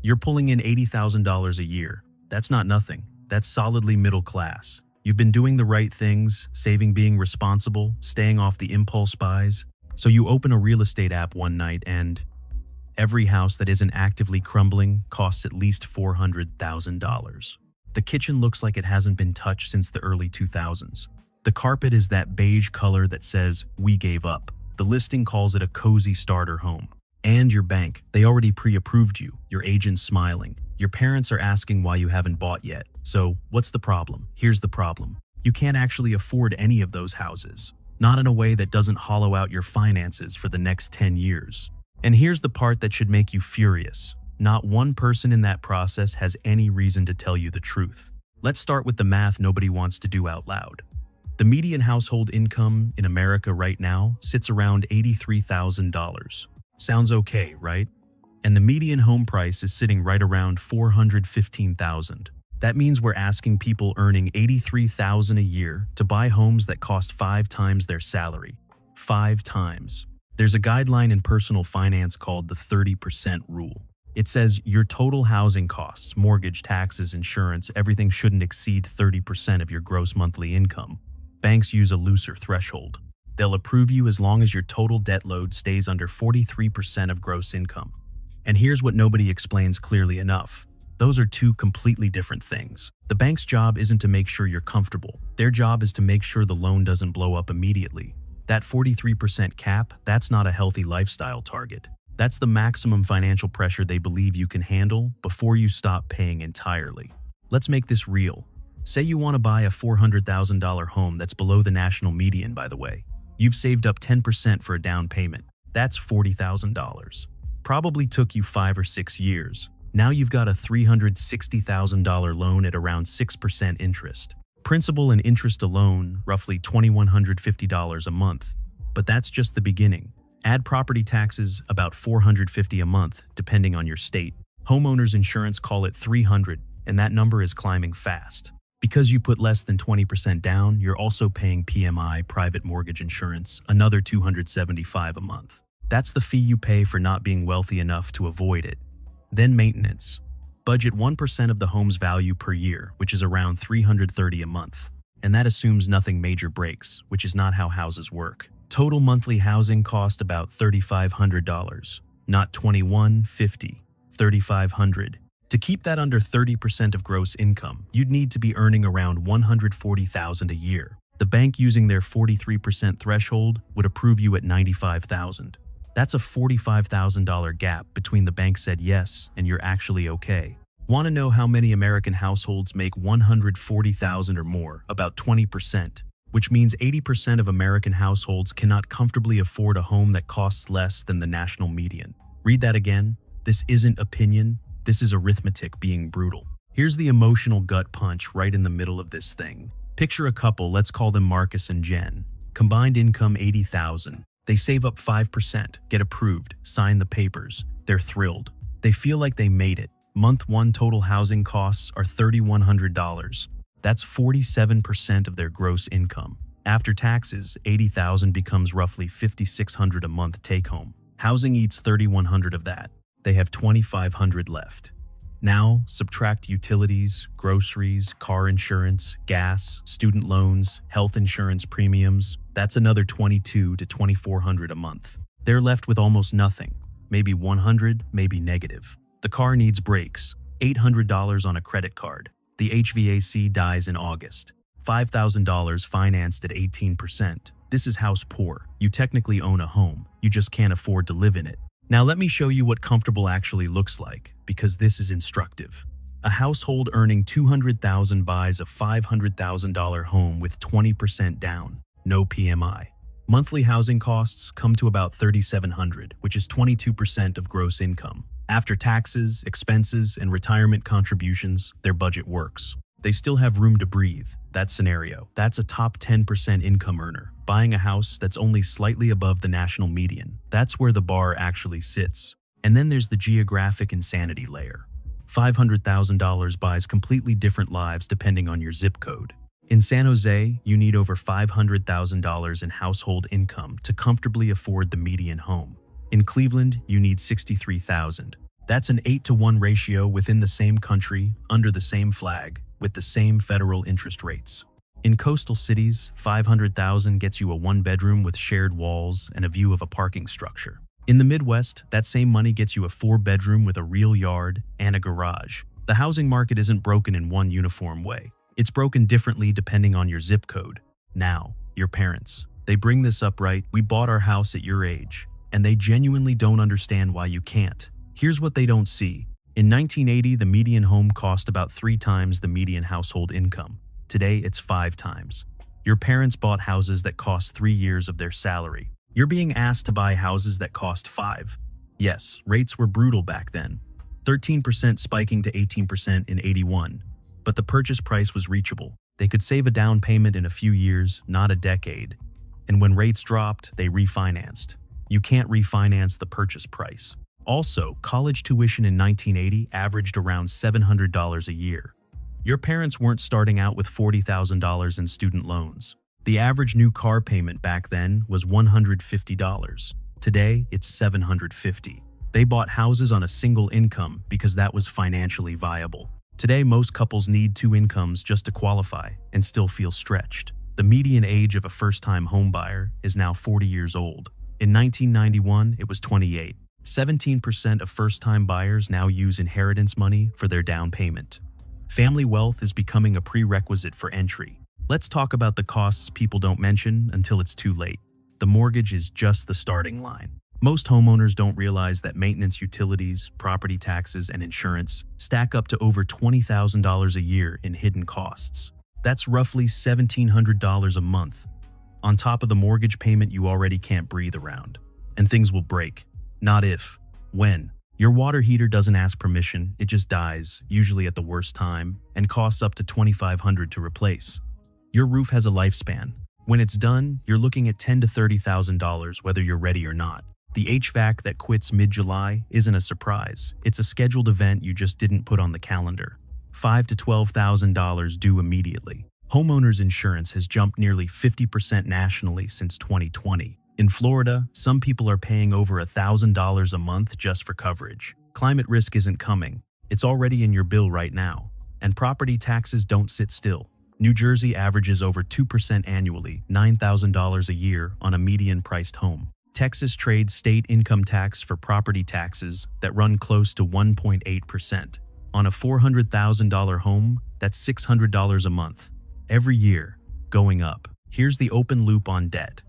You're pulling in $80,000 a year. That's not nothing. That's solidly middle class. You've been doing the right things, saving, being responsible, staying off the impulse buys. So you open a real estate app one night and every house that isn't actively crumbling costs at least $400,000. The kitchen looks like it hasn't been touched since the early 2000s. The carpet is that beige color that says, "We gave up." The listing calls it a cozy starter home. And your bank, they already pre-approved you. Your agent's smiling. Your parents are asking why you haven't bought yet. So, what's the problem? Here's the problem. You can't actually afford any of those houses. Not in a way that doesn't hollow out your finances for the next 10 years. And here's the part that should make you furious. Not one person in that process has any reason to tell you the truth. Let's start with the math nobody wants to do out loud. The median household income in America right now sits around $83,000. Sounds okay, right? And the median home price is sitting right around $415,000. That means we're asking people earning $83,000 a year to buy homes that cost 5 times their salary. 5 times. There's a guideline in personal finance called the 30% rule. It says your total housing costs, mortgage, taxes, insurance, everything shouldn't exceed 30% of your gross monthly income. Banks use a looser threshold. They'll approve you as long as your total debt load stays under 43% of gross income. And here's what nobody explains clearly enough. Those are two completely different things. The bank's job isn't to make sure you're comfortable. Their job is to make sure the loan doesn't blow up immediately. That 43% cap, that's not a healthy lifestyle target. That's the maximum financial pressure they believe you can handle before you stop paying entirely. Let's make this real. Say you want to buy a $400,000 home that's below the national median, by the way. You've saved up 10% for a down payment. That's $40,000. Probably took you 5 or 6 years. Now you've got a $360,000 loan at around 6% interest. Principal and interest alone, roughly $2,150 a month. But that's just the beginning. Add property taxes, about $450 a month, depending on your state. Homeowners insurance call it $300, and that number is climbing fast. Because you put less than 20% down, you're also paying PMI, private mortgage insurance, another $275 a month. That's the fee you pay for not being wealthy enough to avoid it. Then maintenance. Budget 1% of the home's value per year, which is around $330 a month. And that assumes nothing major breaks, which is not how houses work. Total monthly housing cost about $3,500, not $2,150, $3,500. To keep that under 30% of gross income, you'd need to be earning around $140,000 a year. The bank, using their 43% threshold, would approve you at $95,000. That's a $45,000 gap between the bank said yes and you're actually okay. Want to know how many American households make $140,000 or more? About 20%, which means 80% of American households cannot comfortably afford a home that costs less than the national median. Read that again. This isn't opinion. This is arithmetic being brutal. Here's the emotional gut punch right in the middle of this thing. Picture a couple, let's call them Marcus and Jen. Combined income $80,000. They save up 5%, get approved, sign the papers. They're thrilled. They feel like they made it. Month 1 total housing costs are $3,100. That's 47% of their gross income. After taxes, $80,000 becomes roughly $5,600 a month take home. Housing eats $3,100 of that. They have $2,500 left. Now, subtract utilities, groceries, car insurance, gas, student loans, health insurance premiums. That's another $2,200 to $2,400 a month. They're left with almost nothing. Maybe $100, maybe negative. The car needs brakes. $800 on a credit card. The HVAC dies in August. $5,000 financed at 18%. This is house poor. You technically own a home. You just can't afford to live in it. Now let me show you what comfortable actually looks like, because this is instructive. A household earning $200,000 buys a $500,000 home with 20% down, no PMI. Monthly housing costs come to about $3,700, which is 22% of gross income. After taxes, expenses, and retirement contributions, their budget works. They still have room to breathe. That scenario, that's a top 10% income earner, buying a house that's only slightly above the national median. That's where the bar actually sits. And then there's the geographic insanity layer. $500,000 buys completely different lives depending on your zip code. In San Jose, you need over $500,000 in household income to comfortably afford the median home. In Cleveland, you need $63,000. That's an 8-to-1 ratio within the same country, under the same flag, with the same federal interest rates. In coastal cities, 500,000 gets you a one-bedroom with shared walls and a view of a parking structure. In the Midwest, that same money gets you a four-bedroom with a real yard and a garage. The housing market isn't broken in one uniform way. It's broken differently depending on your zip code. Now, your parents. They bring this up right, we bought our house at your age, and they genuinely don't understand why you can't. Here's what they don't see. In 1980, the median home cost about 3 times the median household income. Today, it's 5 times. Your parents bought houses that cost 3 years of their salary. You're being asked to buy houses that cost 5. Yes, rates were brutal back then. 13% spiking to 18% in '81. But the purchase price was reachable. They could save a down payment in a few years, not a decade. And when rates dropped, they refinanced. You can't refinance the purchase price. Also, college tuition in 1980 averaged around $700 a year. Your parents weren't starting out with $40,000 in student loans. The average new car payment back then was $150. Today, it's $750. They bought houses on a single income because that was financially viable. Today, most couples need 2 incomes just to qualify and still feel stretched. The median age of a first-time homebuyer is now 40 years old. In 1991, it was 28. 17% of first-time buyers now use inheritance money for their down payment. Family wealth is becoming a prerequisite for entry. Let's talk about the costs people don't mention until it's too late. The mortgage is just the starting line. Most homeowners don't realize that maintenance, utilities, property taxes, and insurance stack up to over $20,000 a year in hidden costs. That's roughly $1,700 a month, on top of the mortgage payment you already can't breathe around. And things will break. Not if, when. Your water heater doesn't ask permission, it just dies, usually at the worst time, and costs up to $2,500 to replace. Your roof has a lifespan. When it's done, you're looking at $10,000 to $30,000 whether you're ready or not. The HVAC that quits mid-July isn't a surprise. It's a scheduled event you just didn't put on the calendar. $5,000 to $12,000 due immediately. Homeowners insurance has jumped nearly 50% nationally since 2020. In Florida, some people are paying over $1,000 a month just for coverage. Climate risk isn't coming. It's already in your bill right now. And property taxes don't sit still. New Jersey averages over 2% annually, $9,000 a year on a median-priced home. Texas trades state income tax for property taxes that run close to 1.8%. On a $400,000 home, that's $600 a month. Every year, going up. Here's the open loop on debt.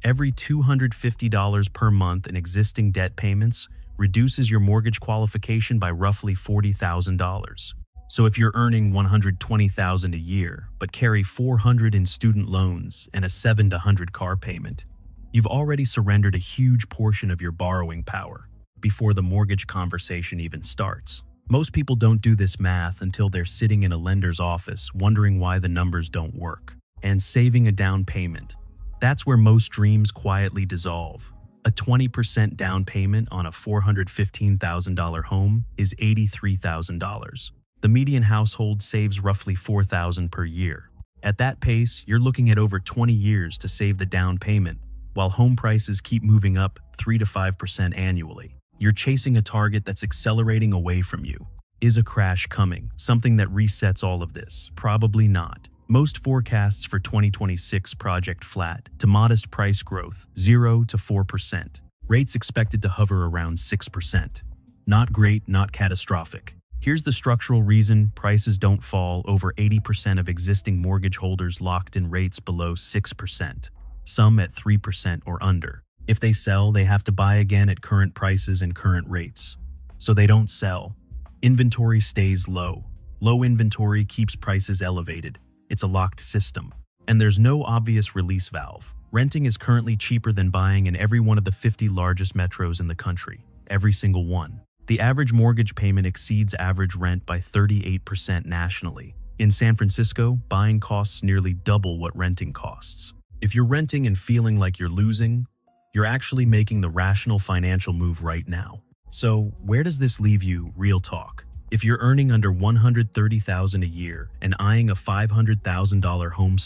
Every $250 per month in existing debt payments reduces your mortgage qualification by roughly $40,000. So if you're earning $120,000 a year, but carry $400 in student loans and a $700 to $100 car payment, you've already surrendered a huge portion of your borrowing power before the mortgage conversation even starts. Most people don't do this math until they're sitting in a lender's office wondering why the numbers don't work. And saving a down payment. That's where most dreams quietly dissolve. A 20% down payment on a $415,000 home is $83,000. The median household saves roughly $4,000 per year. At that pace, you're looking at over 20 years to save the down payment, while home prices keep moving up 3 to 5% annually. You're chasing a target that's accelerating away from you. Is a crash coming? Something that resets all of this? Probably not. Most forecasts for 2026 project flat to modest price growth, 0 to 4%. Rates expected to hover around 6%. Not great, not catastrophic. Here's the structural reason prices don't fall. Over 80% of existing mortgage holders locked in rates below 6%, some at 3% or under. If they sell, they have to buy again at current prices and current rates. So they don't sell. Inventory stays low. Low inventory keeps prices elevated. It's a locked system. And there's no obvious release valve. Renting is currently cheaper than buying in every one of the 50 largest metros in the country. Every single one. The average mortgage payment exceeds average rent by 38% nationally. In San Francisco, buying costs nearly double what renting costs. If you're renting and feeling like you're losing, you're actually making the rational financial move right now. So, where does this leave you, real talk? If you're earning under $130,000 a year and eyeing a $500,000 home,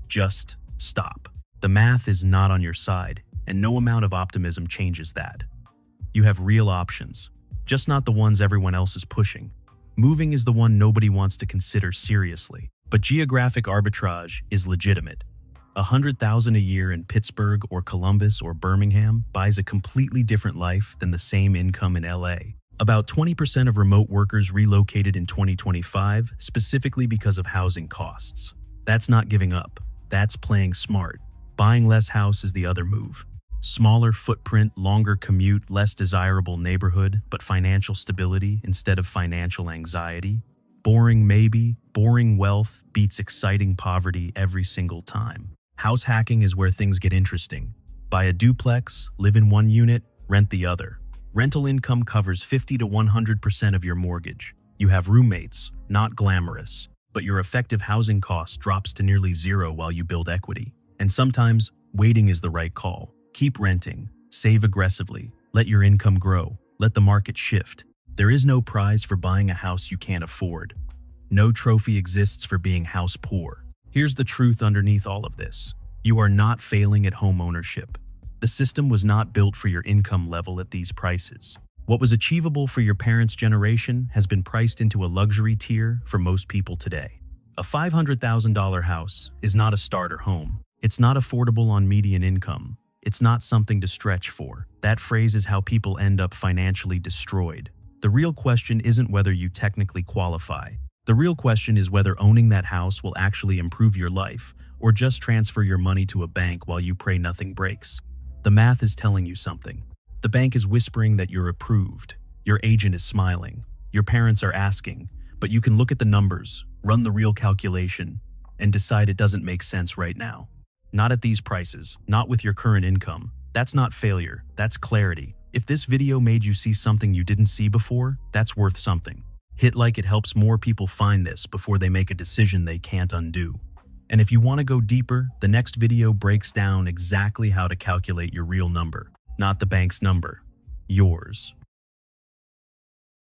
just stop. The math is not on your side, and no amount of optimism changes that. You have real options. just not the ones everyone else is pushing. Moving is the one nobody wants to consider seriously. But geographic arbitrage is legitimate. 100,000 a year in Pittsburgh or Columbus or Birmingham buys a completely different life than the same income in LA. About 20% of remote workers relocated in 2025 specifically because of housing costs. That's not giving up. That's playing smart. Buying less house is the other move. Smaller footprint, longer commute, less desirable neighborhood, but financial stability instead of financial anxiety. Boring maybe, boring wealth beats exciting poverty every single time. House hacking is where things get interesting. Buy a duplex, live in one unit, rent the other. Rental income covers 50 to 100% of your mortgage. You have roommates, not glamorous, but your effective housing cost drops to nearly zero while you build equity. And sometimes, waiting is the right call. Keep renting, save aggressively, let your income grow, let the market shift. There is no prize for buying a house you can't afford. No trophy exists for being house poor. Here's the truth underneath all of this. You are not failing at home ownership. The system was not built for your income level at these prices. What was achievable for your parents' generation has been priced into a luxury tier for most people today. A $500,000 house is not a starter home. It's not affordable on median income. It's not something to stretch for. That phrase is how people end up financially destroyed. The real question isn't whether you technically qualify. The real question is whether owning that house will actually improve your life or just transfer your money to a bank while you pray nothing breaks. The math is telling you something. The bank is whispering that you're approved. Your agent is smiling. Your parents are asking. But you can look at the numbers, run the real calculation, and decide it doesn't make sense right now. Not at these prices, not with your current income. That's not failure, that's clarity. If this video made you see something you didn't see before, that's worth something. Hit like, it helps more people find this before they make a decision they can't undo. And if you want to go deeper, the next video breaks down exactly how to calculate your real number, not the bank's number, yours.